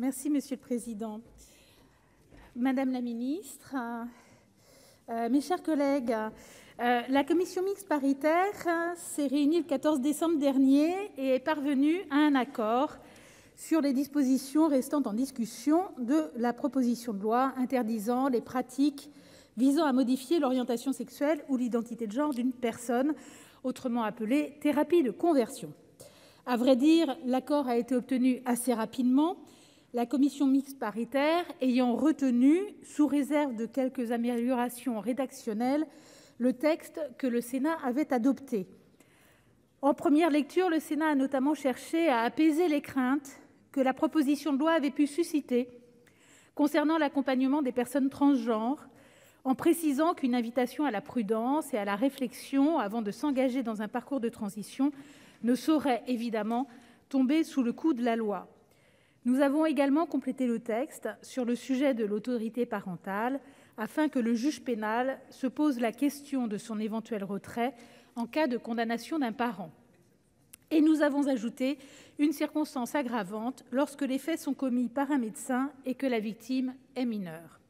Merci, Monsieur le Président. Madame la ministre, mes chers collègues, la commission mixte paritaire s'est réunie le 14 décembre dernier et est parvenue à un accord sur les dispositions restant en discussion de la proposition de loi interdisant les pratiques visant à modifier l'orientation sexuelle ou l'identité de genre d'une personne, autrement appelée thérapie de conversion. À vrai dire, l'accord a été obtenu assez rapidement, la commission mixte paritaire ayant retenu, sous réserve de quelques améliorations rédactionnelles, le texte que le Sénat avait adopté. En première lecture, le Sénat a notamment cherché à apaiser les craintes que la proposition de loi avait pu susciter concernant l'accompagnement des personnes transgenres, en précisant qu'une invitation à la prudence et à la réflexion avant de s'engager dans un parcours de transition ne saurait évidemment tomber sous le coup de la loi. Nous avons également complété le texte sur le sujet de l'autorité parentale afin que le juge pénal se pose la question de son éventuel retrait en cas de condamnation d'un parent. Et nous avons ajouté une circonstance aggravante lorsque les faits sont commis par un médecin et que la victime est mineure.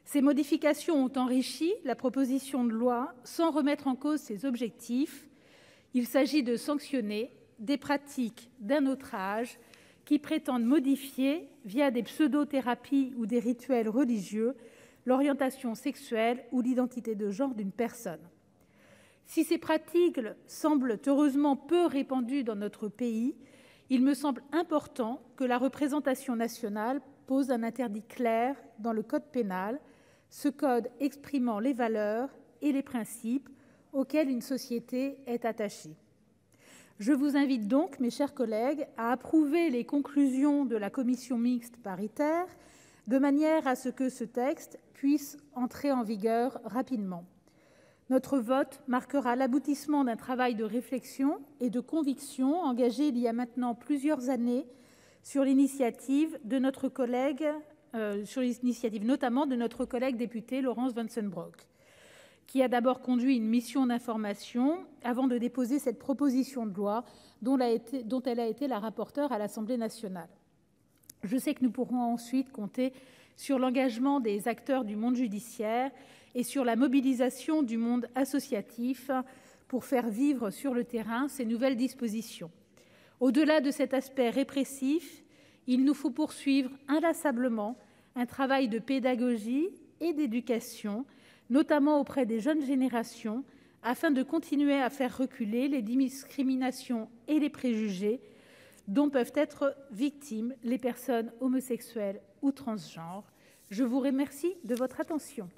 Ces modifications ont enrichi la proposition de loi sans remettre en cause ses objectifs. Il s'agit de sanctionner des pratiques d'un autre âge qui prétendent modifier, via des pseudo-thérapies ou des rituels religieux, l'orientation sexuelle ou l'identité de genre d'une personne. Si ces pratiques semblent heureusement peu répandues dans notre pays, il me semble important que la représentation nationale pose un interdit clair dans le code pénal, ce code exprimant les valeurs et les principes auxquels une société est attachée. Je vous invite donc, mes chers collègues, à approuver les conclusions de la commission mixte paritaire de manière à ce que ce texte puisse entrer en vigueur rapidement. Notre vote marquera l'aboutissement d'un travail de réflexion et de conviction engagé il y a maintenant plusieurs années sur l'initiative notamment de notre collègue députée Laurence Vanceunebrock, qui a d'abord conduit une mission d'information avant de déposer cette proposition de loi dont elle a été la rapporteure à l'Assemblée nationale. Je sais que nous pourrons ensuite compter sur l'engagement des acteurs du monde judiciaire et sur la mobilisation du monde associatif pour faire vivre sur le terrain ces nouvelles dispositions. Au-delà de cet aspect répressif, il nous faut poursuivre inlassablement un travail de pédagogie et d'éducation, notamment auprès des jeunes générations, afin de continuer à faire reculer les discriminations et les préjugés dont peuvent être victimes les personnes homosexuelles ou transgenres. Je vous remercie de votre attention.